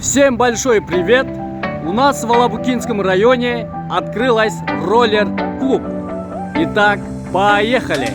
Всем большой привет! У нас в Ала-Букинском районе открылась Роллер клуб. Итак, поехали!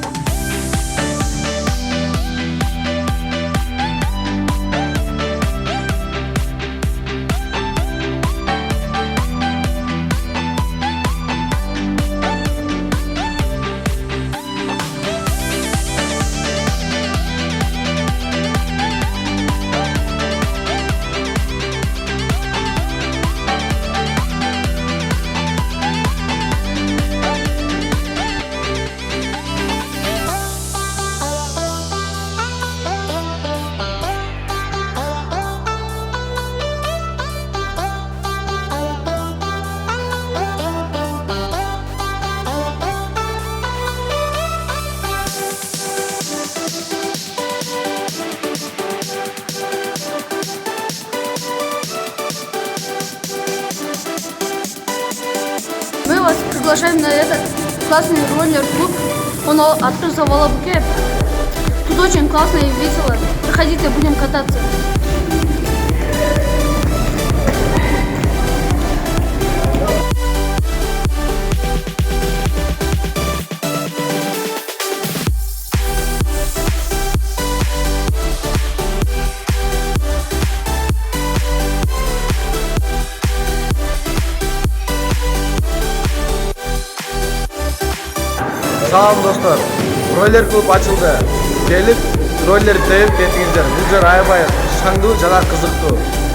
Мы вас приглашаем на этот классный роллер клуб. Он открылся в Ала-Буке. Тут очень классно и весело. Проходите, будем кататься. Салам достор, Роллер клуб ачылды. Келип, роллер теуп кетиңиздер. Бул жер аябай шаңдуу жана кызыктуу.